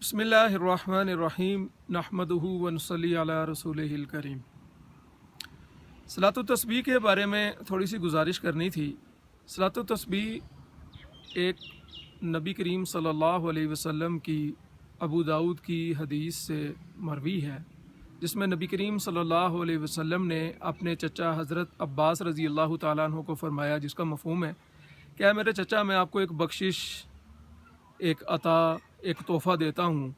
बिस्मिल्लाहिर्रहमानिर्रहीम नहमदुहु व नसल्ली अला रसूलिहिल करीम। सलातो तस्बीह के बारे में थोड़ी सी गुजारिश करनी थी। सलातो तस्बीह एक नबी करीम सल्लल्लाहु अलैहि वसल्लम की अबू दाऊद की हदीस से मरवी है, जिसमें नबी करीम सल्लल्लाहु अलैहि वसल्लम ने अपने चचा हज़रत अब्बास रज़ी अल्लाह तआला अन्हु को फ़रमाया, जिसका मफ़हूम है क्या मेरे चचा, मैं आपको एक बख्शिश, एक अता, एक तोहफ़ा देता हूँ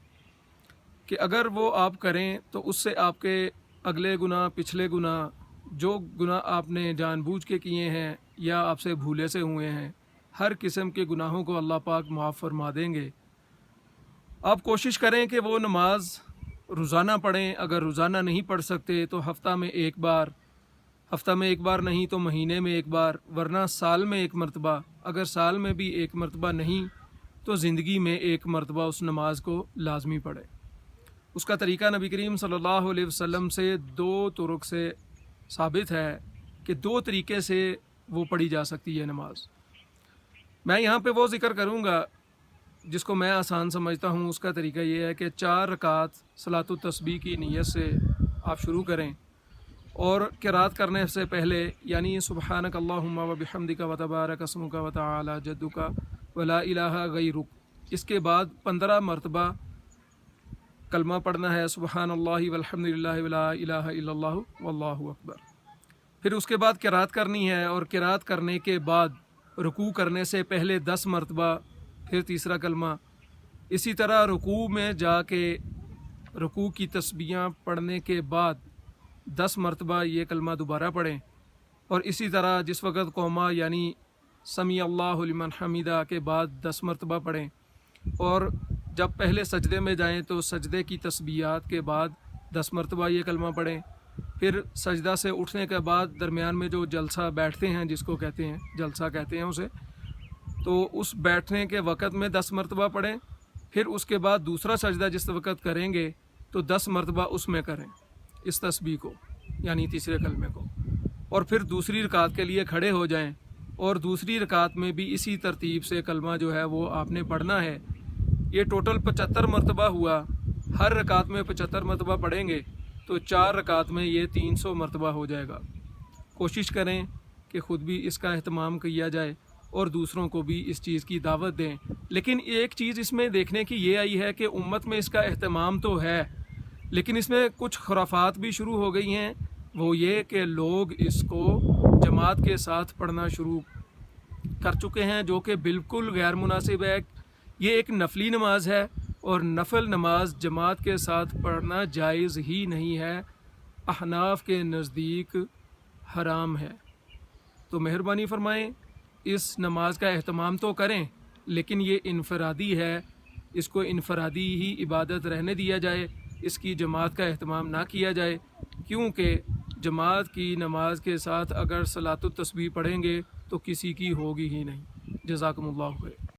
कि अगर वो आप करें तो उससे आपके अगले गुनाह, पिछले गुनाह, जो गुनाह आपने जानबूझ के किए हैं या आपसे भूले से हुए हैं, हर किस्म के गुनाहों को अल्लाह पाक माफ़ फरमा देंगे। आप कोशिश करें कि वो नमाज रोज़ाना पढ़ें। अगर रोज़ाना नहीं पढ़ सकते तो हफ़्ता में एक बार नहीं तो महीने में एक बार, वरना साल में एक मरतबा। अगर साल में भी एक मरतबा नहीं तो ज़िंदगी में एक मरतबा उस नमाज को लाजमी पढ़े। उसका तरीक़ा नबी करीम सल्लल्लाहु अलैहि वसल्लम से दो तुरुक से साबित है कि दो तरीक़े से वो पढ़ी जा सकती है नमाज। मैं यहाँ पे वो ज़िक्र करूँगा जिसको मैं आसान समझता हूँ। उसका तरीका ये है कि 4 रकात सलातो तस्बीह की नीयत से आप शुरू करें और क़िरात करने से पहले यानी सुब्हानक अल्लाहुम्मा व बिहम्दिका व तबारक अस्मुका व तआला जद्दुका व ला इलाहा गैरुक, इसके बाद 15 मरतबा कलमा पढ़ना है, सुब्हानल्लाहि वल्हम्दुलिल्लाहि व ला इलाहा इल्लल्लाहु वल्लाहु अकबर। फिर उसके बाद क़िरात करनी है और क़िरात करने के बाद रुकू करने से पहले 10 मरतबा फिर तीसरा कलमा। इसी तरह रुकू में जाके रुकू की तस्बीहां पढ़ने के बाद 10 मरतबा ये कलमा दोबारा पढ़ें और इसी तरह जिस वक़्त कौमा यानी समी अल्लाहु लिमन हमीदा के बाद 10 मरतबा पढ़ें और जब पहले सजदे में जाएं तो सजदे की तस्बीहात के बाद 10 मरतबा ये कलमा पढ़ें। फिर सजदा से उठने के बाद दरमियान में जो जलसा बैठते हैं, जिसको कहते हैं जलसा कहते हैं उसे, तो उस बैठने के वक़्त में 10 मरतबा पढ़ें। फिर उसके बाद दूसरा सजदा जिस वक़्त करेंगे तो 10 मरतबा उसमें करें इस तस्बीह को यानी तीसरे कलमे को, और फिर दूसरी रकात के लिए खड़े हो जाएं और दूसरी रकात में भी इसी तरतीब से कलमा जो है वो आपने पढ़ना है। ये टोटल 75 मरतबा हुआ। हर रकात में 75 मरतबा पढ़ेंगे तो 4 रकात में ये 300 मरतबा हो जाएगा। कोशिश करें कि ख़ुद भी इसका अहतमाम किया जाए और दूसरों को भी इस चीज़ की दावत दें। लेकिन एक चीज़ इसमें देखने की ये आई है कि उम्मत में इसका अहतमाम तो है, लेकिन इसमें कुछ खुराफात भी शुरू हो गई हैं। वो ये कि लोग इसको जमात के साथ पढ़ना शुरू कर चुके हैं, जो कि बिल्कुल गैर मुनासिब है। ये एक नफली नमाज है और नफल नमाज जमात के साथ पढ़ना जायज़ ही नहीं है, अहनाफ के नज़दीक हराम है। तो मेहरबानी फ़रमाएँ, इस नमाज का एहतमाम तो करें, लेकिन ये इनफरादी है, इसको इनफरादी ही इबादत रहने दिया जाए, इसकी जमात का एहतमाम ना किया जाए। क्योंकि जमात की नमाज के साथ अगर सलातो तस्बीह पढ़ेंगे तो किसी की होगी ही नहीं। जज़ाकुमुल्लाह खैर।